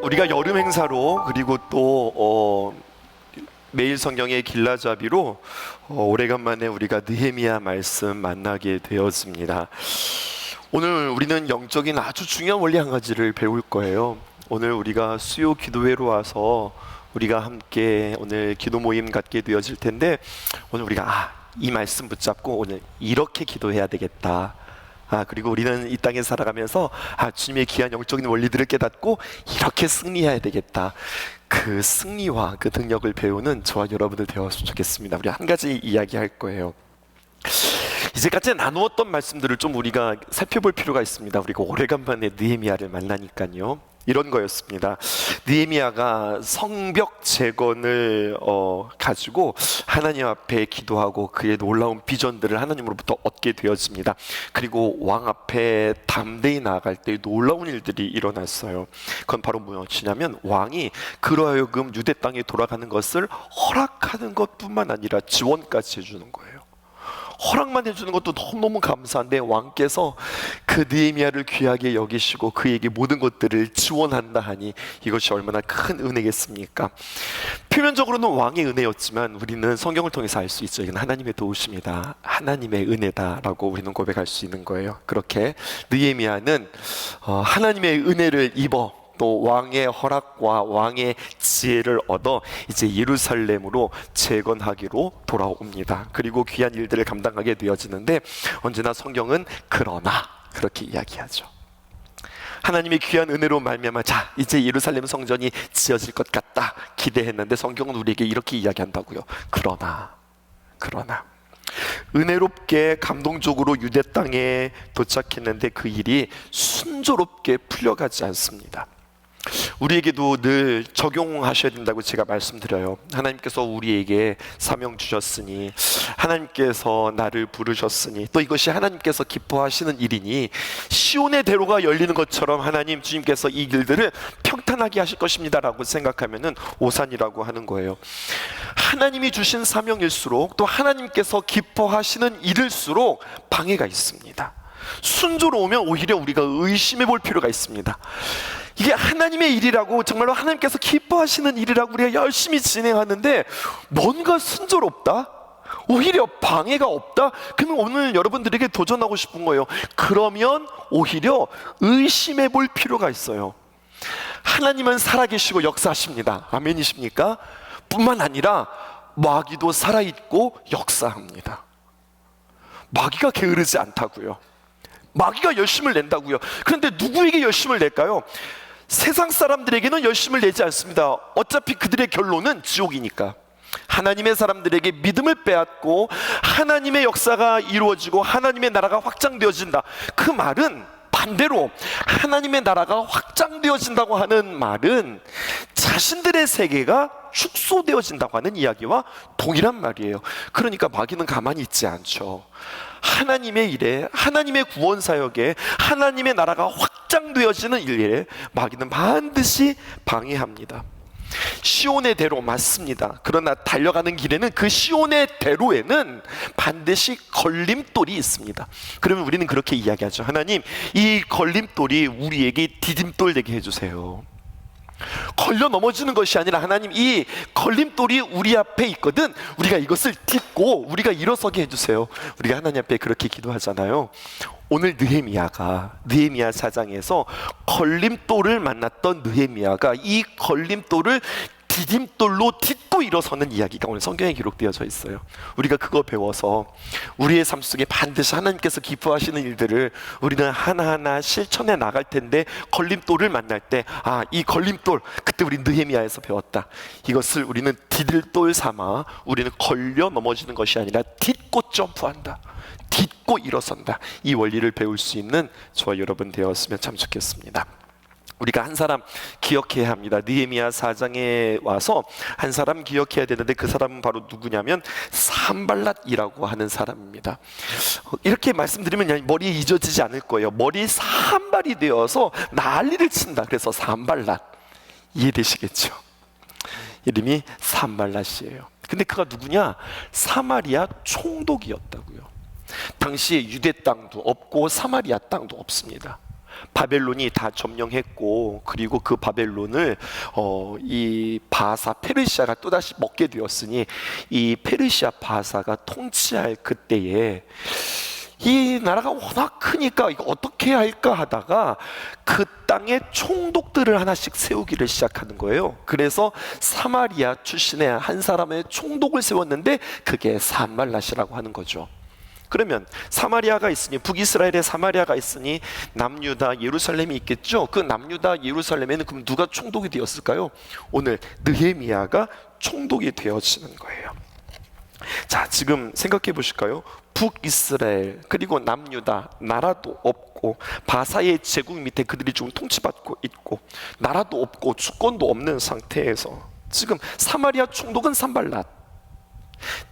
우리가 여름 행사로 그리고 또 매일 성경의 길라잡이로 오래간만에 우리가 느헤미야 말씀 만나게 되었습니다. 오늘 우리는 영적인 아주 중요한 원리 한 가지를 배울 거예요. 오늘 우리가 수요 기도회로 와서 우리가 함께 오늘 기도 모임 갖게 되어질 텐데, 오늘 우리가 이 말씀 붙잡고 오늘 이렇게 기도해야 되겠다. 그리고 우리는 이 땅에 살아가면서 주님의 귀한 영적인 원리들을 깨닫고 이렇게 승리해야 되겠다. 그 승리와 그 능력을 배우는 저와 여러분들 되었으면 좋겠습니다. 우리 한 가지 이야기할 거예요. 이제까지 나누었던 말씀들을 좀 우리가 살펴볼 필요가 있습니다. 우리가 오래간만에 느헤미야를 만나니까요. 이런 거였습니다. 느헤미야가 성벽 재건을 가지고 하나님 앞에 기도하고 그의 놀라운 비전들을 하나님으로부터 얻게 되었습니다. 그리고 왕 앞에 담대히 나아갈 때 놀라운 일들이 일어났어요. 그건 바로 무엇이냐면, 왕이 그로 하여금 유대 땅에 돌아가는 것을 허락하는 것뿐만 아니라 지원까지 해주는 거예요. 허락만 해주는 것도 너무너무 감사한데, 왕께서 그 느헤미야를 귀하게 여기시고 그에게 모든 것들을 지원한다 하니 이것이 얼마나 큰 은혜겠습니까? 표면적으로는 왕의 은혜였지만 우리는 성경을 통해서 알 수 있죠. 이건 하나님의 도우심이다, 하나님의 은혜다라고 우리는 고백할 수 있는 거예요. 그렇게 느헤미야는 하나님의 은혜를 입어 또 왕의 허락과 왕의 지혜를 얻어 이제 예루살렘으로 재건하기로 돌아옵니다. 그리고 귀한 일들을 감당하게 되어지는데, 언제나 성경은 그러나 그렇게 이야기하죠. 하나님의 귀한 은혜로 말미암아 이제 예루살렘 성전이 지어질 것 같다 기대했는데, 성경은 우리에게 이렇게 이야기한다고요. 그러나 은혜롭게 감동적으로 유대 땅에 도착했는데 그 일이 순조롭게 풀려가지 않습니다. 우리에게도 늘 적용하셔야 된다고 제가 말씀드려요. 하나님께서 우리에게 사명 주셨으니, 하나님께서 나를 부르셨으니, 또 이것이 하나님께서 기뻐하시는 일이니 시온의 대로가 열리는 것처럼 하나님 주님께서 이 길들을 평탄하게 하실 것입니다 라고 생각하면은 오산이라고 하는 거예요. 하나님이 주신 사명일수록, 또 하나님께서 기뻐하시는 일일수록 방해가 있습니다. 순조로우면 오히려 우리가 의심해 볼 필요가 있습니다. 이게 하나님의 일이라고, 정말로 하나님께서 기뻐하시는 일이라고 우리가 열심히 진행하는데 뭔가 순조롭다? 오히려 방해가 없다? 그러면 오늘 여러분들에게 도전하고 싶은 거예요. 그러면 오히려 의심해 볼 필요가 있어요. 하나님은 살아계시고 역사하십니다. 아멘이십니까? 뿐만 아니라 마귀도 살아있고 역사합니다. 마귀가 게으르지 않다고요. 마귀가 열심을 낸다고요. 그런데 누구에게 열심을 낼까요? 세상 사람들에게는 열심을 내지 않습니다. 어차피 그들의 결론은 지옥이니까. 하나님의 사람들에게 믿음을 빼앗고 하나님의 역사가 이루어지고 하나님의 나라가 확장되어진다, 그 말은 반대로 하나님의 나라가 확장되어진다고 하는 말은 자신들의 세계가 축소되어진다고 하는 이야기와 동일한 말이에요. 그러니까 마귀는 가만히 있지 않죠. 하나님의 일에, 하나님의 구원 사역에, 하나님의 나라가 확장되어지는 일에 마귀는 반드시 방해합니다. 시온의 대로 맞습니다. 그러나 달려가는 길에는, 그 시온의 대로에는 반드시 걸림돌이 있습니다. 그러면 우리는 그렇게 이야기하죠. 하나님, 이 걸림돌이 우리에게 디딤돌 되게 해주세요. 걸려 넘어지는 것이 아니라, 하나님, 이 걸림돌이 우리 앞에 있거든, 우리가 이것을 딛고 우리가 일어서게 해주세요. 우리가 하나님 앞에 그렇게 기도하잖아요. 오늘 느헤미야 4장에서 걸림돌을 만났던 느헤미야가 이 걸림돌을 디딤돌로 딛고 일어서는 이야기가 오늘 성경에 기록되어져 있어요. 우리가 그거 배워서 우리의 삶 속에 반드시 하나님께서 기뻐하시는 일들을 우리는 하나하나 실천해 나갈 텐데, 걸림돌을 만날 때 이 걸림돌, 그때 우리 느헤미야에서 배웠다. 이것을 우리는 디딤돌 삼아 우리는 걸려 넘어지는 것이 아니라 딛고 점프한다, 딛고 일어선다. 이 원리를 배울 수 있는 저와 여러분 되었으면 참 좋겠습니다. 우리가 한 사람 기억해야 합니다. 느헤미야 4장에 와서 한 사람 기억해야 되는데, 그 사람은 바로 누구냐면 산발랏이라고 하는 사람입니다. 이렇게 말씀드리면 머리에 잊어지지 않을 거예요. 머리에 산발이 되어서 난리를 친다. 그래서 산발랏, 이해되시겠죠? 이름이 산발랏이에요. 근데 그가 누구냐? 사마리아 총독이었다고요. 당시에 유대 땅도 없고 사마리아 땅도 없습니다. 바벨론이 다 점령했고, 그리고 그 바벨론을 이 바사 페르시아가 또다시 먹게 되었으니, 이 페르시아 바사가 통치할 그때에 이 나라가 워낙 크니까 이거 어떻게 할까 하다가 그 땅에 총독들을 하나씩 세우기를 시작하는 거예요. 그래서 사마리아 출신의 한 사람의 총독을 세웠는데 그게 산발랏이라고 하는 거죠. 그러면 사마리아가 있으니, 북이스라엘에 사마리아가 있으니 남유다 예루살렘이 있겠죠. 그 남유다 예루살렘에는 그럼 누가 총독이 되었을까요? 오늘 느헤미야가 총독이 되어지는 거예요. 자, 지금 생각해 보실까요? 북이스라엘 그리고 남유다, 나라도 없고 바사의 제국 밑에 그들이 지금 통치받고 있고, 나라도 없고 주권도 없는 상태에서 지금 사마리아 총독은 산발랏,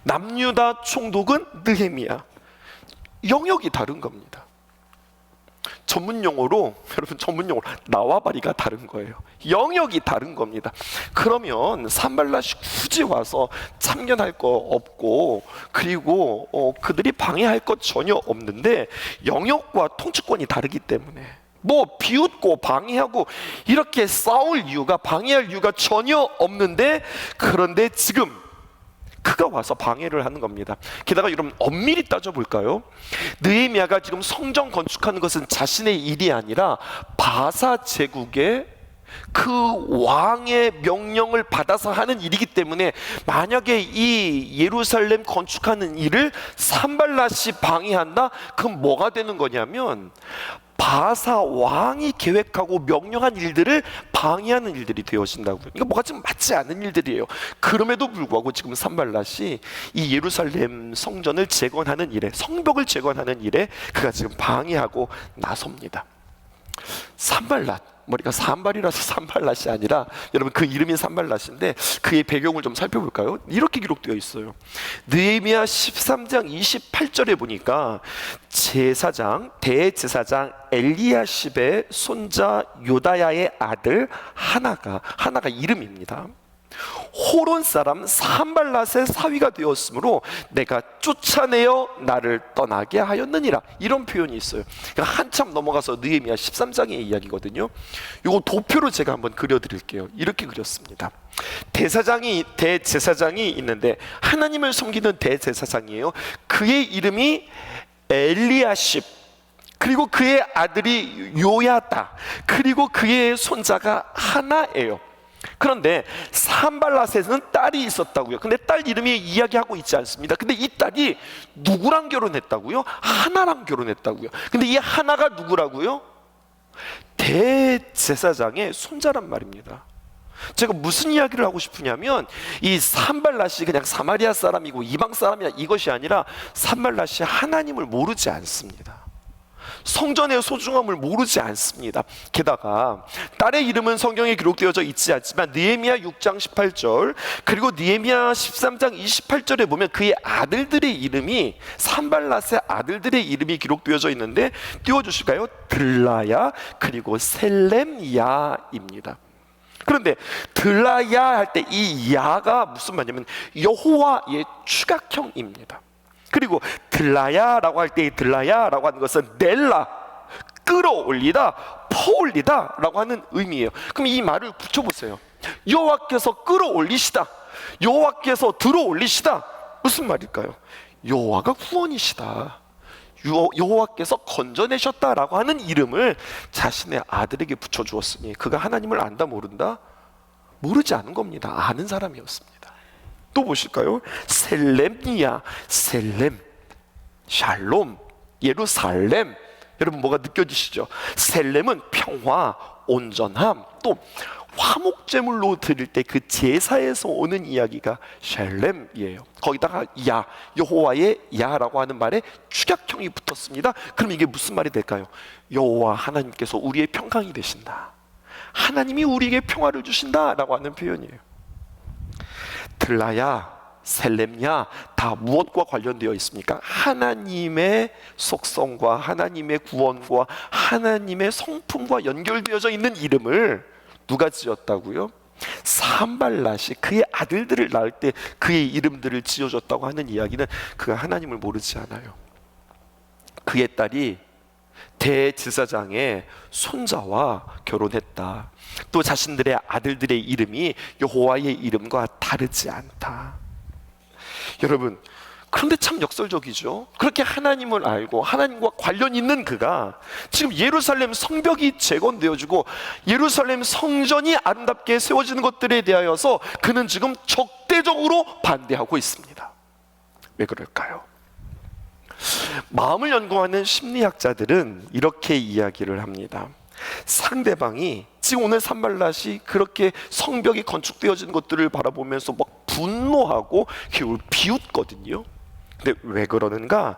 남유다 총독은 느헤미야. 영역이 다른 겁니다. 전문용어로, 여러분 전문용어로 나와바리가 다른 거예요. 영역이 다른 겁니다. 그러면 산발랏이 굳이 와서 참견할 거 없고, 그리고 그들이 방해할 것 전혀 없는데 영역과 통치권이 다르기 때문에 뭐 비웃고 방해하고 이렇게 싸울 이유가, 방해할 이유가 전혀 없는데, 그런데 지금 그가 와서 방해를 하는 겁니다. 게다가 여러분 엄밀히 따져볼까요? 느헤미야가 지금 성전 건축하는 것은 자신의 일이 아니라 바사 제국의 그 왕의 명령을 받아서 하는 일이기 때문에, 만약에 이 예루살렘 건축하는 일을 산발랏이 방해한다? 그럼 뭐가 되는 거냐면 바사 왕이 계획하고 명령한 일들을 방해하는 일들이 되어진다고요. 이거 뭐가 좀 맞지 않는 일들이에요. 그럼에도 불구하고 지금 산발랏이 이 예루살렘 성전을 재건하는 일에, 성벽을 재건하는 일에 그가 지금 방해하고 나섭니다. 산발랏, 머리가 산발이라서 산발랏이 아니라 여러분 그 이름이 산발랏인데 그의 배경을 좀 살펴볼까요? 이렇게 기록되어 있어요. 느헤미야 13장 28절에 보니까 제사장, 대제사장 엘리야십의 손자 요다야의 아들 하나가 이름입니다. 호론 사람 산발랏의 사위가 되었으므로 내가 쫓아내어 나를 떠나게 하였느니라, 이런 표현이 있어요. 그러니까 한참 넘어가서 느헤미야 13장의 이야기거든요. 이거 도표로 제가 한번 그려드릴게요. 이렇게 그렸습니다. 대제사장이 있는데 하나님을 섬기는 대제사장이에요. 그의 이름이 엘리야십, 그리고 그의 아들이 요야다, 그리고 그의 손자가 하나예요. 그런데 산발랏에는 딸이 있었다고요. 근데 딸 이름이 이야기하고 있지 않습니다. 근데 이 딸이 누구랑 결혼했다고요? 하나랑 결혼했다고요. 근데 이 하나가 누구라고요? 대제사장의 손자란 말입니다. 제가 무슨 이야기를 하고 싶으냐면, 이 산발랏이 그냥 사마리아 사람이고 이방 사람이야 이것이 아니라, 산발랏이 하나님을 모르지 않습니다. 성전의 소중함을 모르지 않습니다. 게다가 딸의 이름은 성경에 기록되어져 있지 않지만 느헤미야 6장 18절 그리고 느헤미야 13장 28절에 보면 그의 아들들의 이름이, 산발랏의 아들들의 이름이 기록되어져 있는데 띄워주실까요? 들라야 그리고 셀렘야입니다. 그런데 들라야 할 때 이 야가 무슨 말이냐면 여호와의 추각형입니다. 그리고 들라야라고 할 때 이 들라야라고 하는 것은 넬라, 끌어올리다, 퍼올리다 라고 하는 의미예요. 그럼 이 말을 붙여보세요. 여호와께서 끌어올리시다, 여호와께서 들어올리시다, 무슨 말일까요? 여호와가 구원이시다, 여호와께서 건져내셨다라고 하는 이름을 자신의 아들에게 붙여주었으니 그가 하나님을 안다 모른다? 모르지 않은 겁니다. 아는 사람이었습니다. 또 보실까요? 셀렘니야, 셀렘, 샬롬, 예루살렘. 여러분 뭐가 느껴지시죠? 셀렘은 평화, 온전함. 또 화목제물로 드릴 때 그 제사에서 오는 이야기가 샬렘이에요. 거기다가 야, 여호와의 야라고 하는 말에 축약형이 붙었습니다. 그럼 이게 무슨 말이 될까요? 여호와 하나님께서 우리의 평강이 되신다, 하나님이 우리에게 평화를 주신다라고 하는 표현이에요. 들라야, 셀렘야 다 무엇과 관련되어 있습니까? 하나님의 속성과 하나님의 구원과 하나님의 성품과 연결되어져 있는 이름을 누가 지었다고요? 산발랏이 그의 아들들을 낳을 때 그의 이름들을 지어줬다고 하는 이야기는 그가 하나님을 모르지 않아요. 그의 딸이 대제사장의 손자와 결혼했다. 또 자신들의 아들들의 이름이 여호와의 이름과 다르지 않다. 여러분, 그런데 참 역설적이죠. 그렇게 하나님을 알고 하나님과 관련 있는 그가 지금 예루살렘 성벽이 재건되어지고 예루살렘 성전이 아름답게 세워지는 것들에 대하여서 그는 지금 적대적으로 반대하고 있습니다. 왜 그럴까요? 마음을 연구하는 심리학자들은 이렇게 이야기를 합니다. 상대방이 지금 오늘 산발랏이 그렇게 성벽이 건축되어지는 것들을 바라보면서 막 분노하고 비웃거든요. 근데 왜 그러는가?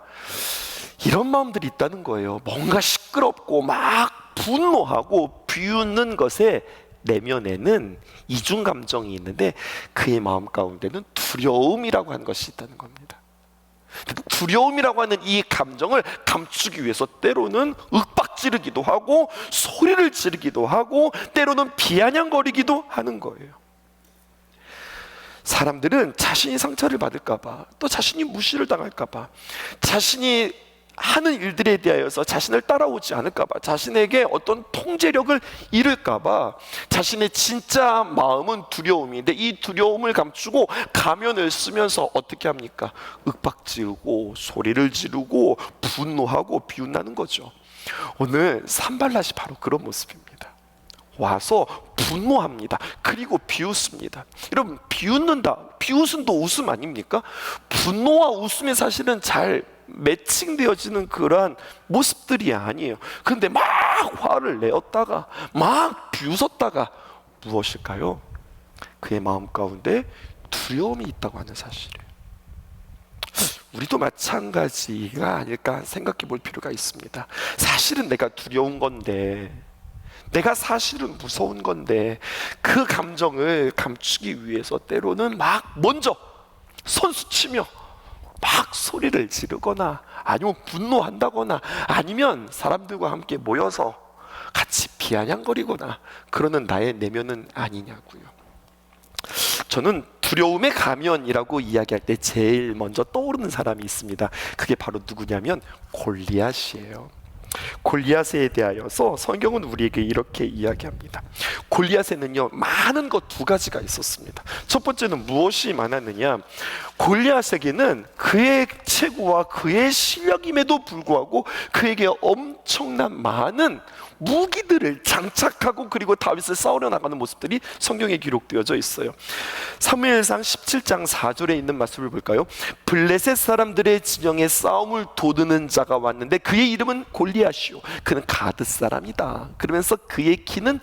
이런 마음들이 있다는 거예요. 뭔가 시끄럽고 막 분노하고 비웃는 것에 내면에는 이중 감정이 있는데 그의 마음 가운데는 두려움이라고 하는 것이 있다는 겁니다. 두려움이라고 하는 이 감정을 감추기 위해서 때로는 윽박지르기도 하고 소리를 지르기도 하고 때로는 비아냥거리기도 하는 거예요. 사람들은 자신이 상처를 받을까봐, 또 자신이 무시를 당할까봐, 자신이 하는 일들에 대하여서 자신을 따라오지 않을까봐, 자신에게 어떤 통제력을 잃을까봐 자신의 진짜 마음은 두려움인데 이 두려움을 감추고 가면을 쓰면서 어떻게 합니까? 윽박지르고 소리를 지르고 분노하고 비웃나는 거죠. 오늘 산발랏이 바로 그런 모습입니다. 와서 분노합니다. 그리고 비웃습니다. 여러분, 비웃는다, 비웃은 또 웃음 아닙니까? 분노와 웃음이 사실은 잘 매칭되어지는 그러한 모습들이 아니에요. 그런데 막 화를 내었다가 막 비웃었다가 무엇일까요? 그의 마음 가운데 두려움이 있다고 하는 사실이에요. 우리도 마찬가지가 아닐까 생각해 볼 필요가 있습니다. 사실은 내가 두려운 건데, 내가 사실은 무서운 건데 그 감정을 감추기 위해서 때로는 막 먼저 선수치며 막 소리를 지르거나 아니면 분노한다거나 아니면 사람들과 함께 모여서 같이 비아냥거리거나 그러는 나의 내면은 아니냐고요. 저는 두려움의 가면이라고 이야기할 때 제일 먼저 떠오르는 사람이 있습니다. 그게 바로 누구냐면 골리앗이에요. 골리앗에 대하여서 성경은 우리에게 이렇게 이야기합니다. 골리앗에는요 많은 것 두 가지가 있었습니다. 첫 번째는 무엇이 많았느냐? 골리앗에게는 그의 체구와 그의 실력임에도 불구하고 그에게 엄청난 많은 무기들을 장착하고 그리고 다윗을 싸우려 나가는 모습들이 성경에 기록되어져 있어요. 사무엘상 17장 4절에 있는 말씀을 볼까요? 블레셋 사람들의 진영에 싸움을 도드는 자가 왔는데 그의 이름은 골리앗이요 그는 가드 사람이다. 그러면서 그의 키는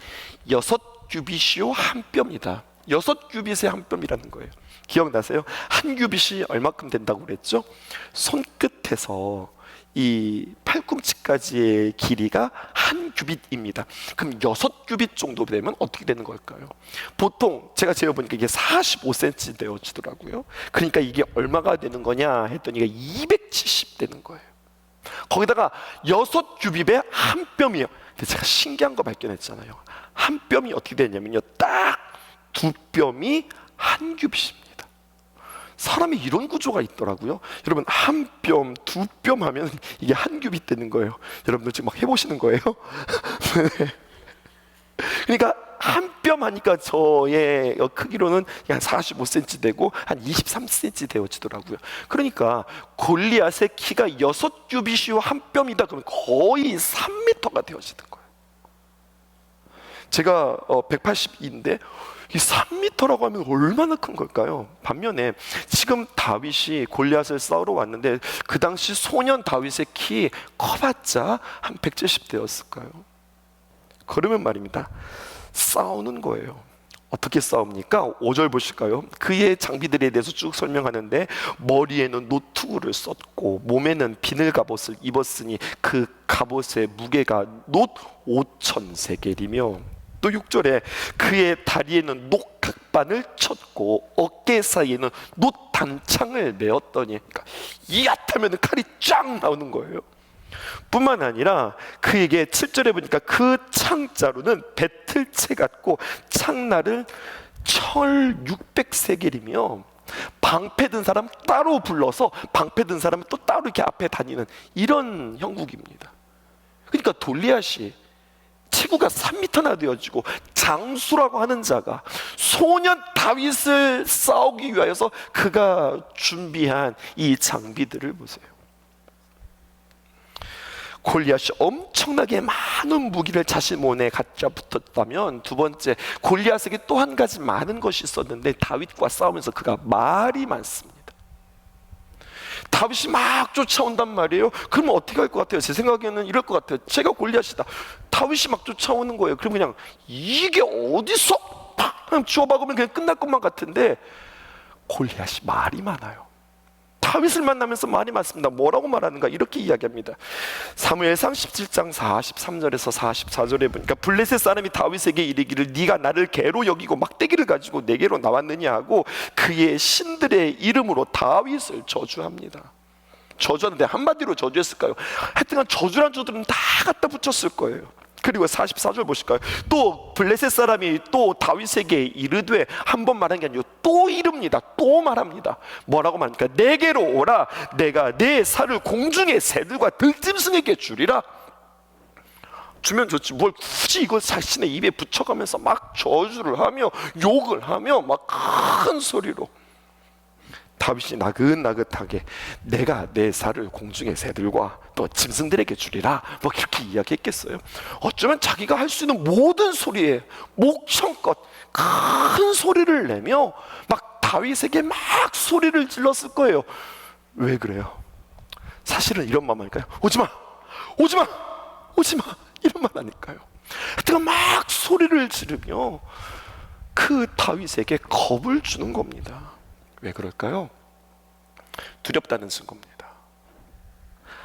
6규빗이요 한 뼘이다. 6규빗의 한 뼘이라는 거예요. 기억나세요? 한 규빗이 얼마큼 된다고 그랬죠? 손끝에서 이 팔꿈치까지의 길이가 한 규빗입니다. 그럼 6규빗 정도 되면 어떻게 되는 걸까요? 보통 제가 재어보니까 이게 45cm 되어지더라고요. 그러니까 이게 얼마가 되는 거냐 했더니 이게 270 되는 거예요. 거기다가 6규빗에 한 뼘이에요. 근데 제가 신기한 거 발견했잖아요. 한 뼘이 어떻게 되냐면요, 딱 두 뼘이 한 규빗입니다. 사람이 이런 구조가 있더라고요. 여러분, 한 뼘, 두 뼘 하면 이게 한 규빗 되는 거예요. 여러분들 지금 막 해보시는 거예요? 그러니까 한 뼘 하니까 저의 크기로는 한 45cm 되고 한 23cm 되어지더라고요. 그러니까 골리앗의 키가 6규빗이요 한 뼘이다 그러면 거의 3m가 되어지는 거예요. 제가 182인데 이 3m라고 하면 얼마나 큰 걸까요? 반면에 지금 다윗이 골리앗을 싸우러 왔는데 그 당시 소년 다윗의 키 커봤자 한 170 되었을까요? 그러면 말입니다, 싸우는 거예요. 어떻게 싸웁니까? 5절 보실까요? 그의 장비들에 대해서 쭉 설명하는데 머리에는 노투구를 썼고 몸에는 비늘 갑옷을 입었으니 그 갑옷의 무게가 놋 5,000세겔이며 또 6절에 그의 다리에는 녹각반을 쳤고 어깨 사이에는 놋 단창을 메었더니, 그러니까 이앗하면 칼이 쫙 나오는 거예요. 뿐만 아니라 그에게 7절에 보니까 그 창자루는 배틀채 같고 창날은 철 600세겔이며 방패 든 사람 따로 불러서 방패 든 사람은 또 따로 이렇게 앞에 다니는 이런 형국입니다. 그러니까 골리앗이 체구가 3m나 되어지고 장수라고 하는 자가 소년 다윗을 싸우기 위하여서 그가 준비한 이 장비들을 보세요. 골리앗이 엄청나게 많은 무기를 자신 몸에 갖다 붙었다면, 두 번째, 골리앗에게 또 한 가지 많은 것이 있었는데, 다윗과 싸우면서 그가 말이 많습니다. 다윗이 막 쫓아온단 말이에요. 그러면 어떻게 할 것 같아요? 제 생각에는 이럴 것 같아요. 제가 골리앗이다, 다윗이 막 쫓아오는 거예요. 그럼 그냥 이게 어디서 팍 주워박으면 그냥 끝날 것만 같은데, 골리앗이 말이 많아요. 다윗을 만나면서 말이 많습니다. 뭐라고 말하는가? 이렇게 이야기합니다. 사무엘상 17장 43절에서 44절에 보니까, 블레셋 사람이 다윗에게 이르기를 네가 나를 개로 여기고 막대기를 가지고 내게로 나왔느냐 하고 그의 신들의 이름으로 다윗을 저주합니다. 저주하는데 한마디로 저주했을까요? 하여튼간 저주란 저들은 다 갖다 붙였을 거예요. 그리고 44절 보실까요? 또 블레셋 사람이 또 다윗에게 이르되, 한 번 말한 게 아니고 또 이릅니다. 또 말합니다. 뭐라고 말합니까? 내게로 오라. 내가 내 살을 공중의 새들과 들짐승에게 주리라. 주면 좋지, 뭘 굳이 이걸 자신의 입에 붙여가면서 막 저주를 하며 욕을 하며 막 큰 소리로. 다윗이 나긋나긋하게 내가 내 살을 공중의 새들과 또 짐승들에게 주리라, 뭐 그렇게 이야기했겠어요? 어쩌면 자기가 할 수 있는 모든 소리에 목청껏 큰 소리를 내며 막 다윗에게 막 소리를 질렀을 거예요. 왜 그래요? 사실은 이런 마음 아닐까요? 오지마! 오지마! 오지마! 이런 말 아닐까요? 하여튼 막 소리를 지르며 그 다윗에게 겁을 주는 겁니다. 왜 그럴까요? 두렵다는 증거입니다.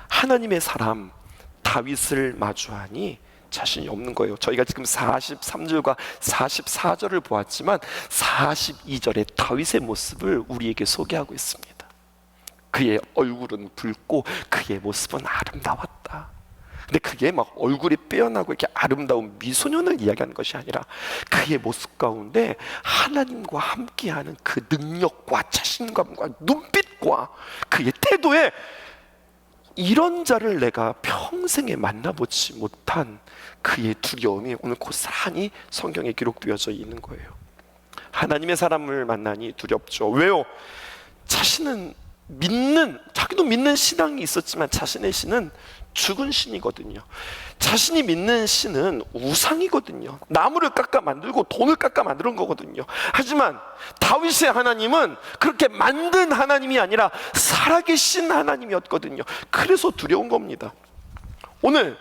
하나님의 사람 다윗을 마주하니 자신이 없는 거예요. 저희가 지금 43절과 44절을 보았지만 42절에 다윗의 모습을 우리에게 소개하고 있습니다. 그의 얼굴은 붉고 그의 모습은 아름다웠다. 근데 그게 막 얼굴이 빼어나고 이렇게 아름다운 미소년을 이야기하는 것이 아니라, 그의 모습 가운데 하나님과 함께하는 그 능력과 자신감과 눈빛과 그의 태도에, 이런 자를 내가 평생에 만나보지 못한 그의 두려움이 오늘 고스란히 성경에 기록되어져 있는 거예요. 하나님의 사람을 만나니 두렵죠. 왜요? 자기도 믿는 신앙이 있었지만 자신의 신은 죽은 신이거든요. 자신이 믿는 신은 우상이거든요. 나무를 깎아 만들고 돈을 깎아 만드는 거거든요. 하지만 다윗의 하나님은 그렇게 만든 하나님이 아니라 살아계신 하나님이었거든요. 그래서 두려운 겁니다. 오늘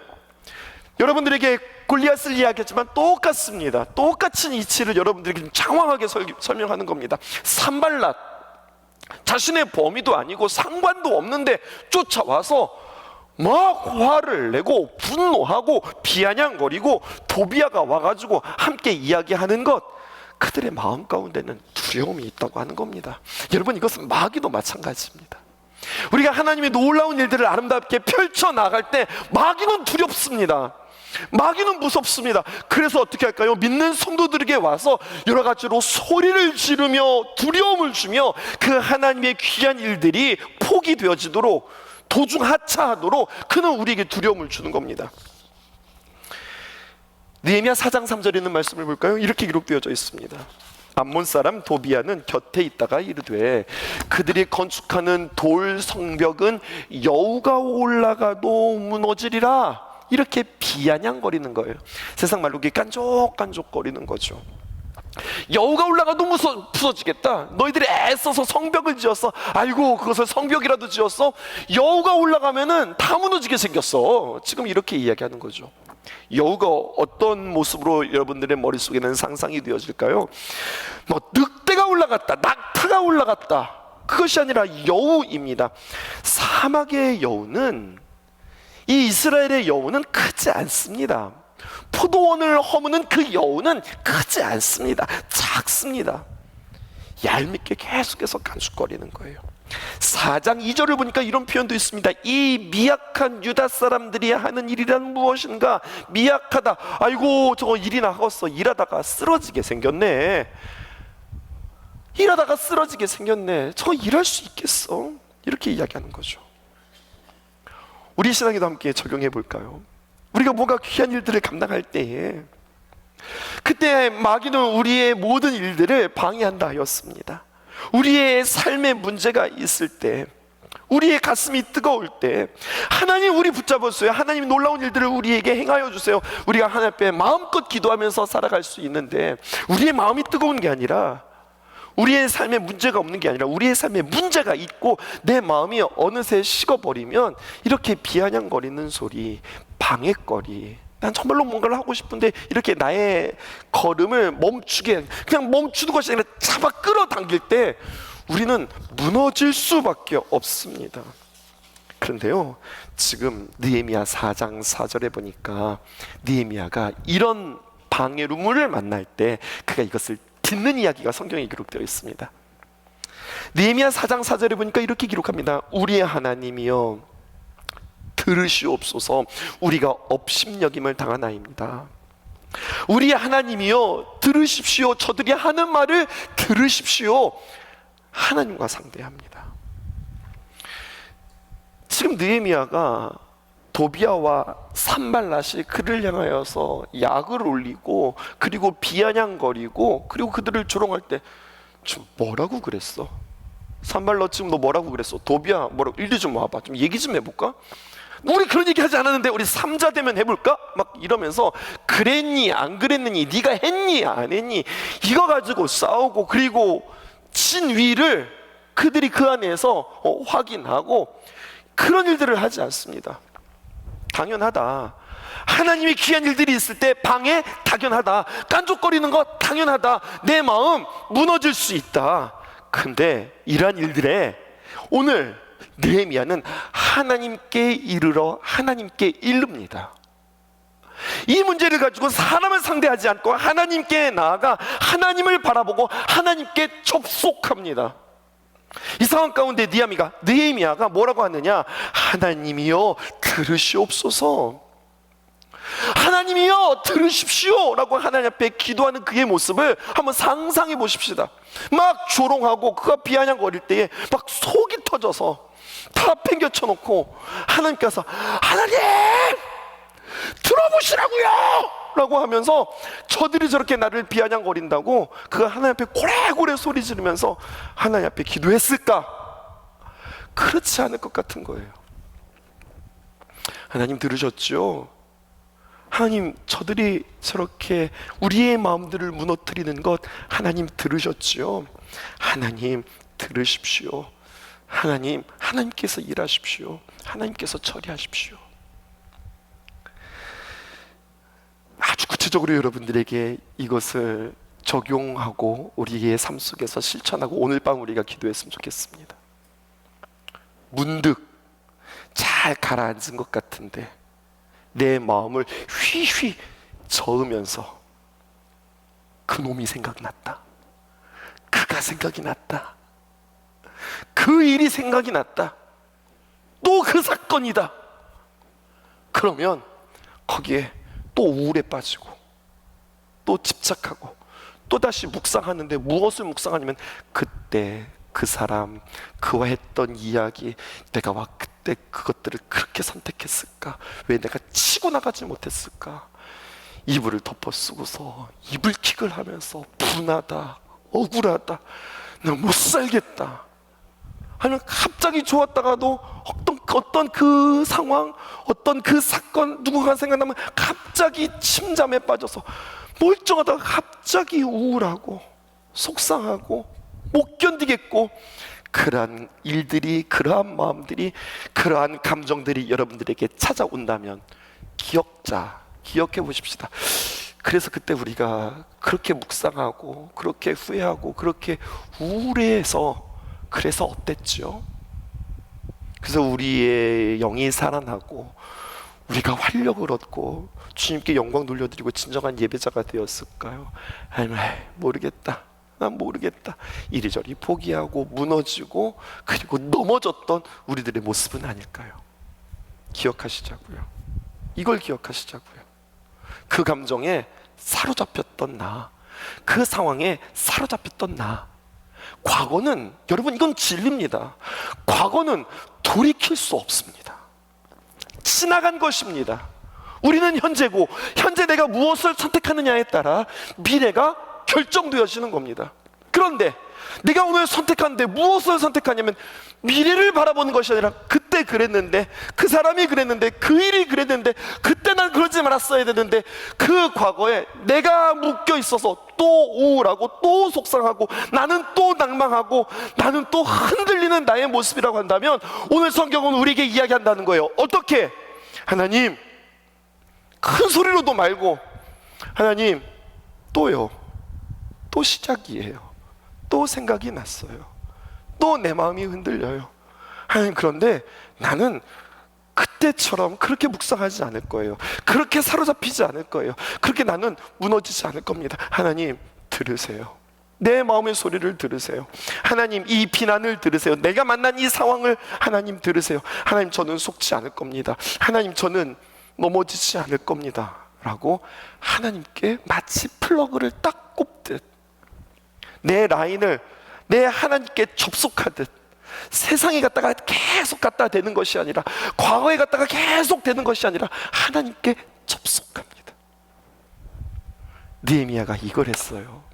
여러분들에게 골리앗을 이야기했지만 똑같습니다. 똑같은 이치를 여러분들에게 장황하게 설명하는 겁니다. 산발랏, 자신의 범위도 아니고 상관도 없는데 쫓아와서 막 화를 내고 분노하고 비아냥거리고, 도비아가 와가지고 함께 이야기하는 것, 그들의 마음 가운데는 두려움이 있다고 하는 겁니다. 여러분, 이것은 마귀도 마찬가지입니다. 우리가 하나님의 놀라운 일들을 아름답게 펼쳐나갈 때 마귀는 두렵습니다. 마귀는 무섭습니다. 그래서 어떻게 할까요? 믿는 성도들에게 와서 여러 가지로 소리를 지르며 두려움을 주며 그 하나님의 귀한 일들이 포기되어지도록, 도중 하차하도록 그는 우리에게 두려움을 주는 겁니다. 느헤미야 4장 3절에 있는 말씀을 볼까요? 이렇게 기록되어져 있습니다. 암몬 사람 도비아는 곁에 있다가 이르되 그들이 건축하는 돌 성벽은 여우가 올라가도 무너지리라. 이렇게 비아냥거리는 거예요. 세상 말로 이게 깐족깐족거리는 거죠. 여우가 올라가도 부서지겠다. 너희들이 애써서 성벽을 지었어. 아이고, 그것을 성벽이라도 지었어. 여우가 올라가면은 다 무너지게 생겼어. 지금 이렇게 이야기하는 거죠. 여우가 어떤 모습으로 여러분들의 머릿속에는 상상이 되어질까요? 뭐 늑대가 올라갔다, 낙타가 올라갔다, 그것이 아니라 여우입니다. 사막의 여우는, 이 이스라엘의 여우는 크지 않습니다. 포도원을 허무는 그 여우는 크지 않습니다. 작습니다. 얄밉게 계속해서 간숙거리는 거예요. 4장 2절을 보니까 이런 표현도 있습니다. 이 미약한 유다 사람들이 하는 일이란 무엇인가? 미약하다. 아이고, 저거 일이나 하겠어. 일하다가 쓰러지게 생겼네. 일하다가 쓰러지게 생겼네. 저거 일할 수 있겠어? 이렇게 이야기하는 거죠. 우리 신앙에도 함께 적용해 볼까요? 우리가 뭔가 귀한 일들을 감당할 때에 그때 마귀는 우리의 모든 일들을 방해한다 하였습니다. 우리의 삶에 문제가 있을 때, 우리의 가슴이 뜨거울 때 하나님 우리 붙잡았어요. 하나님 놀라운 일들을 우리에게 행하여 주세요. 우리가 하나님 앞에 마음껏 기도하면서 살아갈 수 있는데, 우리의 마음이 뜨거운 게 아니라, 우리의 삶에 문제가 없는 게 아니라 우리의 삶에 문제가 있고 내 마음이 어느새 식어버리면 이렇게 비아냥거리는 소리, 방해거리, 난 정말로 뭔가를 하고 싶은데 이렇게 나의 걸음을 멈추게, 그냥 멈추는 것이 아니라 잡아 끌어당길 때 우리는 무너질 수밖에 없습니다. 그런데요, 지금 느헤미야 4장 4절에 보니까 느헤미야가 이런 방해물을 만날 때 그가 이것을 듣는 이야기가 성경에 기록되어 있습니다. 느헤미야 4장 4절에 보니까 이렇게 기록합니다. 우리의 하나님이여 들으시옵소서. 우리가 업심여김을 당하나이다. 우리의 하나님이여 들으십시오. 저들이 하는 말을 들으십시오. 하나님과 상대합니다. 지금 느헤미야가 도비아와 산발랏이 그를 향하여서 약을 올리고 그리고 비아냥거리고 그리고 그들을 조롱할 때 좀 뭐라고 그랬어? 산발랏 지금 너 뭐라고 그랬어? 도비아 뭐라고? 일리 좀 와봐. 좀 얘기 좀 해볼까? 우리 그런 얘기 하지 않았는데 우리 삼자 되면 해볼까? 막 이러면서 그랬니 안 그랬니, 네가 했니 안 했니, 이거 가지고 싸우고, 그리고 진위를 그들이 그 안에서 확인하고 그런 일들을 하지 않습니다. 당연하다. 하나님의 귀한 일들이 있을 때 방해 당연하다. 깐족거리는 거 당연하다. 내 마음 무너질 수 있다. 근데 이러한 일들에 오늘 느헤미야는 하나님께 이르러 하나님께 이릅니다. 이 문제를 가지고 사람을 상대하지 않고 하나님께 나아가 하나님을 바라보고 하나님께 접속합니다. 이 상황 가운데 느헤미야가 뭐라고 하느냐? 하나님이여 들으시옵소서. 하나님이여 들으십시오 라고 하나님 앞에 기도하는 그의 모습을 한번 상상해 보십시다. 막 조롱하고 그가 비아냥거릴 때에 막 속이 터져서 다 팽겨쳐 놓고 하나님께서 하나님 들어보시라고요 라고 하면서 저들이 저렇게 나를 비아냥거린다고 그가 하나님 앞에 고래고래 소리 지르면서 하나님 앞에 기도했을까? 그렇지 않을 것 같은 거예요. 하나님 들으셨죠? 하나님 저들이 저렇게 우리의 마음들을 무너뜨리는 것 하나님 들으셨죠? 하나님 들으십시오. 하나님께서 일하십시오. 하나님께서 처리하십시오. 아주 구체적으로 여러분들에게 이것을 적용하고 우리의 삶 속에서 실천하고 오늘 밤 우리가 기도했으면 좋겠습니다. 문득 잘 가라앉은 것 같은데 내 마음을 휘휘 저으면서 그놈이 생각났다, 그가 생각이 났다, 그 일이 생각이 났다, 또 그 사건이다. 그러면 거기에 또 우울에 빠지고 또 집착하고 또 다시 묵상하는데 무엇을 묵상하냐면 그때 그 사람, 그와 했던 이야기, 내가 와 그때 그것들을 그렇게 선택했을까? 왜 내가 치고 나가지 못했을까? 이불을 덮어 쓰고서 이불킥을 하면서 분하다, 억울하다, 나 못 살겠다. 아니면 갑자기 좋았다가도 어떤 그 상황, 어떤 그 사건 누군가 생각나면 갑자기 침잠에 빠져서 멀쩡하다가 갑자기 우울하고 속상하고 못 견디겠고, 그러한 일들이, 그러한 마음들이, 그러한 감정들이 여러분들에게 찾아온다면 기억해 보십시다. 그래서 그때 우리가 그렇게 묵상하고 그렇게 후회하고 그렇게 우울해해서 그래서 어땠죠? 그래서 우리의 영이 살아나고 우리가 활력을 얻고 주님께 영광 돌려드리고 진정한 예배자가 되었을까요? 아니면 모르겠다, 난 모르겠다, 이리저리 포기하고 무너지고 그리고 넘어졌던 우리들의 모습은 아닐까요? 기억하시자고요. 이걸 기억하시자고요. 그 감정에 사로잡혔던 나, 그 상황에 사로잡혔던 나. 과거는, 여러분 이건 진리입니다. 과거는 돌이킬 수 없습니다. 지나간 것입니다. 우리는 현재고, 현재 내가 무엇을 선택하느냐에 따라 미래가 결정되어지는 겁니다. 그런데 내가 오늘 선택하는데 무엇을 선택하냐면 미래를 바라보는 것이 아니라 그때 그랬는데, 그 사람이 그랬는데, 그 일이 그랬는데, 그때 난 그러지 말았어야 되는데, 그 과거에 내가 묶여 있어서 또 우울하고 또 속상하고 나는 또 낭망하고 나는 또 흔들리는 나의 모습이라고 한다면, 오늘 성경은 우리에게 이야기한다는 거예요. 어떻게? 하나님, 큰 소리로도 말고, 하나님, 또요, 또 시작이에요. 또 생각이 났어요. 또 내 마음이 흔들려요. 하나님, 그런데 나는 그때처럼 그렇게 묵상하지 않을 거예요. 그렇게 사로잡히지 않을 거예요. 그렇게 나는 무너지지 않을 겁니다. 하나님, 들으세요. 내 마음의 소리를 들으세요. 하나님, 이 비난을 들으세요. 내가 만난 이 상황을 하나님 들으세요. 하나님, 저는 속지 않을 겁니다. 하나님, 저는 넘어지지 않을 겁니다 라고 하나님께 마치 플러그를 딱 꼽듯, 내 라인을 내 하나님께 접속하듯, 세상에 갔다가 계속 갖다 대는 것이 아니라, 과거에 갔다가 계속 되는 것이 아니라 하나님께 접속합니다. 느헤미야가 이걸 했어요.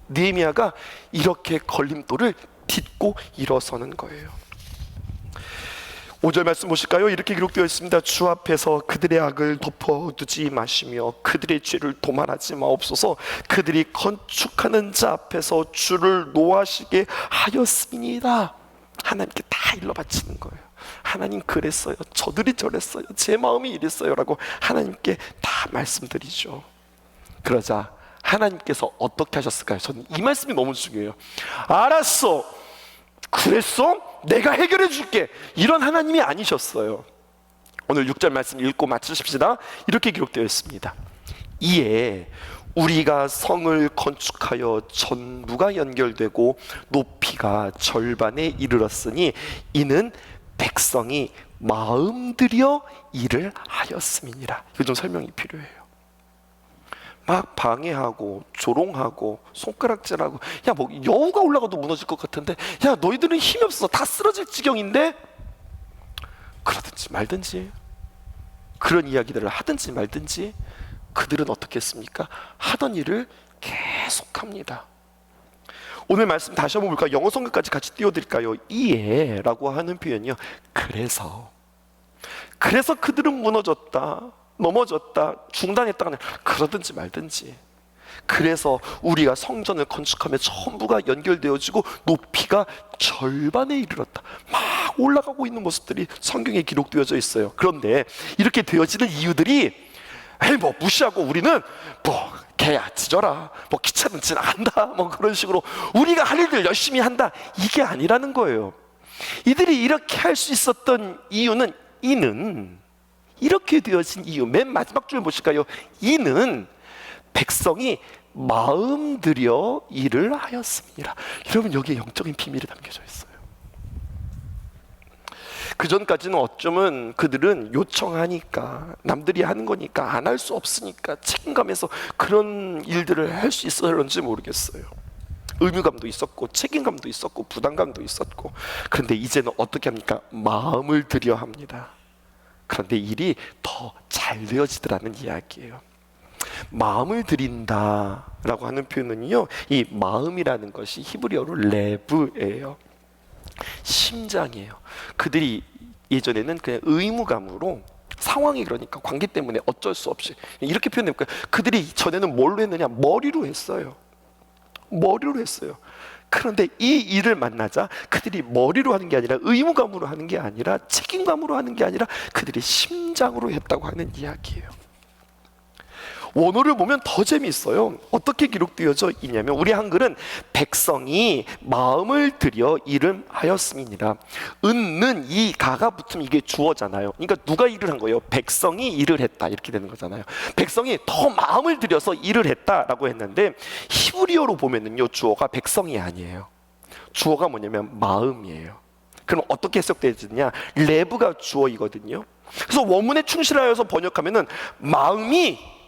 느헤미야가 이렇게 걸림돌을 딛고 일어서는 거예요. 5절 말씀 보실까요? 이렇게 기록되어 있습니다. 주 앞에서 그들의 악을 덮어두지 마시며 그들의 죄를 도말하지 마옵소서. 그들이 건축하는 자 앞에서 주를 노하시게 하였습니다. 하나님께 다 일러 바치는 거예요. 하나님, 그랬어요. 저들이 저랬어요. 제 마음이 이랬어요 라고 하나님께 다 말씀드리죠. 그러자 하나님께서 어떻게 하셨을까요? 저는 이 말씀이 너무 중요해요. 알았어, 그랬어? 내가 해결해 줄게, 이런 하나님이 아니셨어요. 오늘 6절 말씀 읽고 마치십시다. 이렇게 기록되어 있습니다. 이에 우리가 성을 건축하여 전부가 연결되고 높이가 절반에 이르렀으니 이는 백성이 마음 들여 일을 하였음이니라. 이거 좀 설명이 필요해요. 막 방해하고 조롱하고 손가락질하고, 야, 뭐 여우가 올라가도 무너질 것 같은데, 야, 너희들은 힘이 없어, 다 쓰러질 지경인데, 그러든지 말든지, 그런 이야기들을 하든지 말든지, 그들은 어떻게 했습니까? 하던 일을 계속합니다. 오늘 말씀 다시 한번 볼까요? 영어 성경까지 같이 띄워드릴까요? 이에라고 하는 표현이요, 그래서 그들은 무너졌다, 넘어졌다, 중단했다가 아니라 그러든지 말든지, 그래서 우리가 성전을 건축하며 전부가 연결되어지고 높이가 절반에 이르렀다. 막 올라가고 있는 모습들이 성경에 기록되어져 있어요. 그런데 이렇게 되어지는 이유들이, 에이, 뭐 무시하고 우리는 뭐 개야 짖어라, 뭐 기차는 지나간다, 뭐 그런 식으로 우리가 할 일들 열심히 한다, 이게 아니라는 거예요. 이들이 이렇게 할 수 있었던 이유는, 이는 이렇게 되어진 이유, 맨 마지막 줄 보실까요? 이는 백성이 마음 들여 일을 하였습니다. 여러분, 여기에 영적인 비밀이 담겨져 있어요. 그 전까지는 어쩌면 그들은 요청하니까, 남들이 하는 거니까, 안 할 수 없으니까 책임감에서 그런 일들을 할 수 있었는지 모르겠어요. 의무감도 있었고 책임감도 있었고 부담감도 있었고. 그런데 이제는 어떻게 합니까? 마음을 들여 합니다. 그런데 일이 더 잘 되어지더라는 이야기예요. 마음을 들인다라고 하는 표현은요, 이 마음이라는 것이 히브리어로 레브예요. 심장이에요. 그들이 예전에는 그냥 의무감으로, 상황이 그러니까 관계 때문에 어쩔 수 없이 이렇게 표현해볼까요? 그들이 전에는 뭘로 했느냐? 머리로 했어요. 머리로 했어요. 그런데 이 일을 만나자 그들이 머리로 하는 게 아니라, 의무감으로 하는 게 아니라, 책임감으로 하는 게 아니라 그들이 심장으로 했다고 하는 이야기예요. 원어를 보면 더 재미있어요. 어떻게 기록되어져 있냐면, 우리 한글은 백성이 마음을 들여 일을 하였음이니라. 은는 이 가가 붙으면 이게 주어잖아요. 그러니까 누가 일을 한 거예요? 백성이 일을 했다, 이렇게 되는 거잖아요. 백성이 더 마음을 들여서 일을 했다라고 했는데, 히브리어로 보면은요, 주어가 백성이 아니에요. 주어가 뭐냐면 마음이에요. 그럼 어떻게 해석되느냐? 레브가 주어이거든요. 그래서 원문에 충실하여서 번역하면은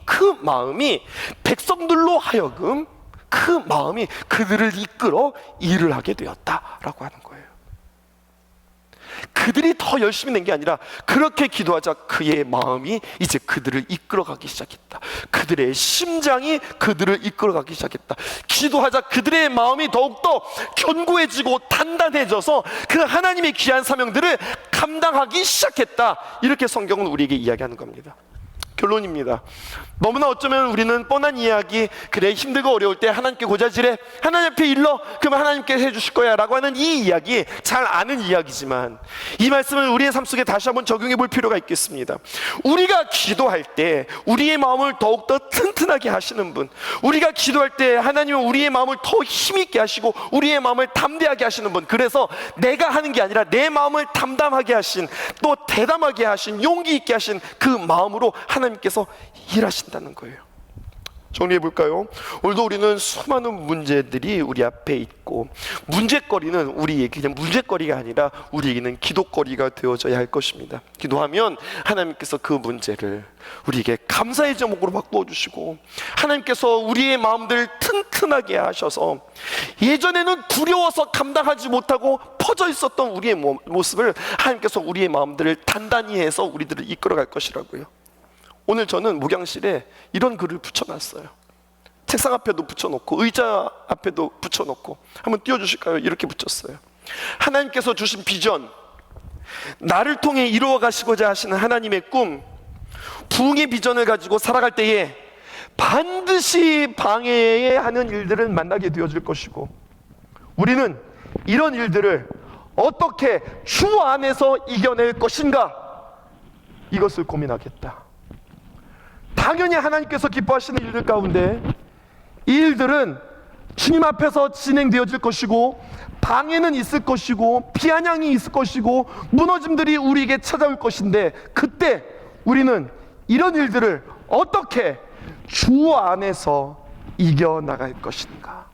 그 마음이 백성들로 하여금, 그 마음이 그들을 이끌어 일을 하게 되었다라고 하는 거예요. 그들이 더 열심히 낸 게 아니라 그렇게 기도하자 그의 마음이 이제 그들을 이끌어가기 시작했다. 그들의 심장이 그들을 이끌어가기 시작했다. 기도하자 그들의 마음이 더욱더 견고해지고 단단해져서 그 하나님의 귀한 사명들을 감당하기 시작했다. 이렇게 성경은 우리에게 이야기하는 겁니다. 결론입니다. 너무나 어쩌면 우리는 뻔한 이야기, 그래 힘들고 어려울 때 하나님께 고자질해, 하나님 앞에 일러, 그러면 하나님께서 해주실 거야 라고 하는 이 이야기, 잘 아는 이야기지만 이 말씀을 우리의 삶 속에 다시 한번 적용해 볼 필요가 있겠습니다. 우리가 기도할 때 우리의 마음을 더욱더 튼튼하게 하시는 분, 우리가 기도할 때 하나님은 우리의 마음을 더 힘있게 하시고 우리의 마음을 담대하게 하시는 분, 그래서 내가 하는 게 아니라 내 마음을 담담하게 하신, 또 대담하게 하신, 용기 있게 하신 그 마음으로 하나님께서 일하신다는 거예요. 정리해 볼까요? 오늘도 우리는 수많은 문제들이 우리 앞에 있고, 문제거리는 우리에게 그냥 문제거리가 아니라 우리에게는 기도거리가 되어져야 할 것입니다. 기도하면 하나님께서 그 문제를 우리에게 감사의 제목으로 바꾸어 주시고, 하나님께서 우리의 마음들을 튼튼하게 하셔서 예전에는 두려워서 감당하지 못하고 퍼져 있었던 우리의 모습을 하나님께서 우리의 마음들을 단단히 해서 우리들을 이끌어갈 것이라고요. 오늘 저는 목양실에 이런 글을 붙여놨어요. 책상 앞에도 붙여놓고 의자 앞에도 붙여놓고, 한번 띄워주실까요? 이렇게 붙였어요. 하나님께서 주신 비전, 나를 통해 이루어 가시고자 하시는 하나님의 꿈, 부흥의 비전을 가지고 살아갈 때에 반드시 방해해야 하는 일들을 만나게 되어질 것이고, 우리는 이런 일들을 어떻게 주 안에서 이겨낼 것인가, 이것을 고민하겠다. 당연히 하나님께서 기뻐하시는 일들 가운데 이 일들은 주님 앞에서 진행되어질 것이고, 방해는 있을 것이고, 비아냥이 있을 것이고, 무너짐들이 우리에게 찾아올 것인데, 그때 우리는 이런 일들을 어떻게 주 안에서 이겨나갈 것인가.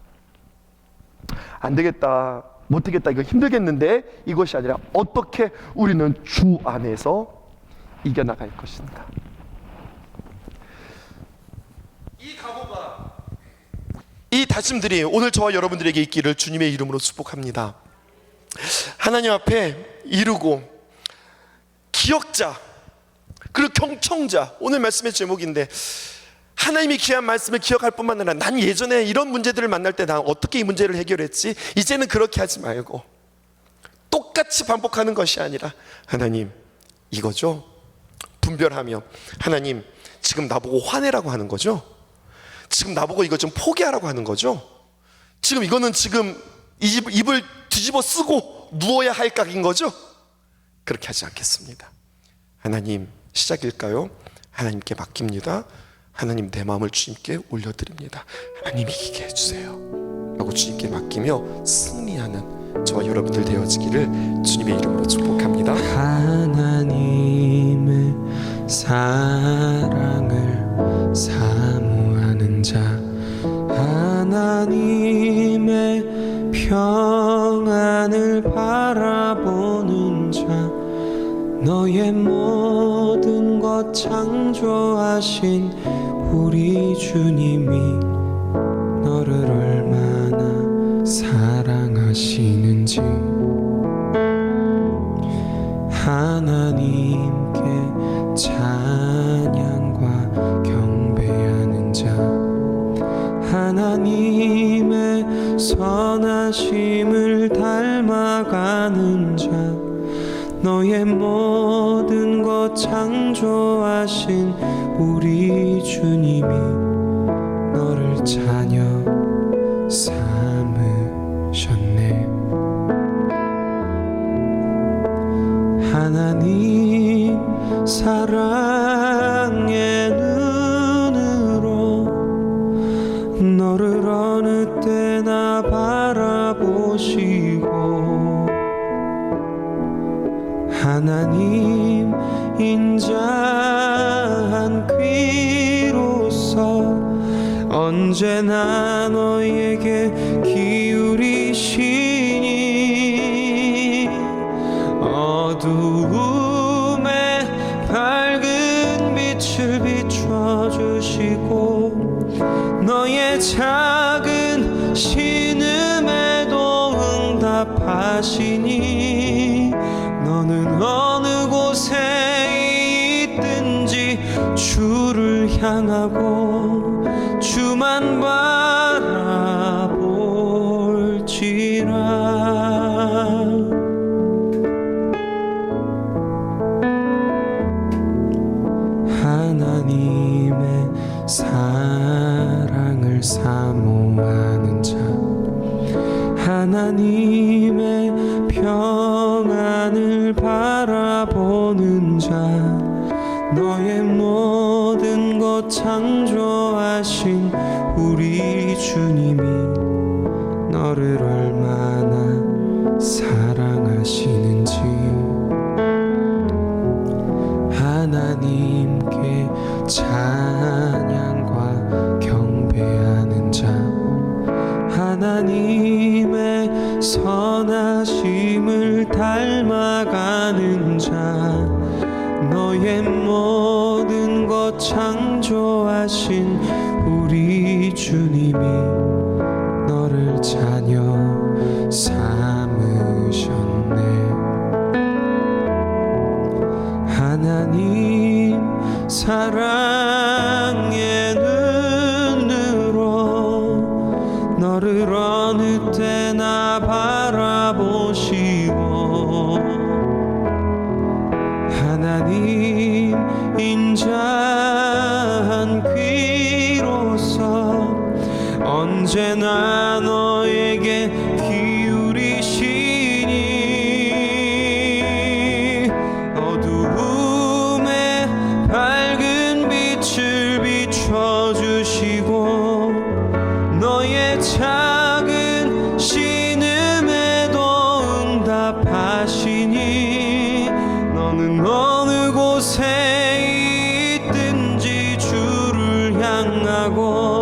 안 되겠다, 못 되겠다, 이거 힘들겠는데, 이것이 아니라 어떻게 우리는 주 안에서 이겨나갈 것인가. 이 각오가, 이 다짐들이 오늘 저와 여러분들에게 있기를 주님의 이름으로 축복합니다. 하나님 앞에 이루고 기억자, 그리고 경청자, 오늘 말씀의 제목인데, 하나님이 귀한 말씀을 기억할 뿐만 아니라 난 예전에 이런 문제들을 만날 때 난 어떻게 이 문제를 해결했지, 이제는 그렇게 하지 말고 똑같이 반복하는 것이 아니라, 하나님 이거죠? 분별하며, 하나님 지금 나보고 화내라고 하는 거죠? 지금 나보고 이거 좀 포기하라고 하는 거죠? 지금 이거는 지금 입을 뒤집어 쓰고 누워야 할 각인 거죠? 그렇게 하지 않겠습니다. 하나님 시작일까요? 하나님께 맡깁니다. 하나님 내 마음을 주님께 올려드립니다. 하나님 이기게 해주세요 라고 주님께 맡기며 승리하는 저와 여러분들 되어지기를 주님의 이름으로 축복합니다. 하나님의 사랑을 사모하는 자, 하나님의 평안을 바라보는 자, 너의 모든 것 창조하신 우리 주님이 너를 얼마나 사랑하시는지, 하나님께 찬양과 경배하는 자, 하나님의 선하심을 닮아가는 자, 너의 모든 것 창조하신 우리 주님이 너를 자녀 삼으셨네. 하나님 사랑의 눈으로 너를 어느 때나 바라보시고, 하나님 인자한 귀로서 언제나 너에게 기울이시니, 어두움에 밝은 빛을 비춰주시고, 너의 작은 신음에도 응답하시니, 너는 어느 곳에 있든지 주를 향하고 주만 바라볼지라. 하나님의 사랑을 사모하는 자, 하나님의 평안을 바라보는 자, 너의 모든 것 창조하신 우리 주님이 너를 얼마나 사랑하시는지, 하나님께 찬양과 경배하는 자, 하나님의 선하심을 닮아가는 자, 너의 모든 것 창조하신 우리 주님이 너를 자녀 삼으셨네. 하나님 사랑의 눈으로 너를 어느 때나 바라보시고, 하나님 인자한 귀로서 언제나 너에게 기울이시니, 어두움에 밝은 빛을 비춰주시고, 너의 작은 신음에도 응답하시니, 너는 어느 곳에 있든지 주를 향하고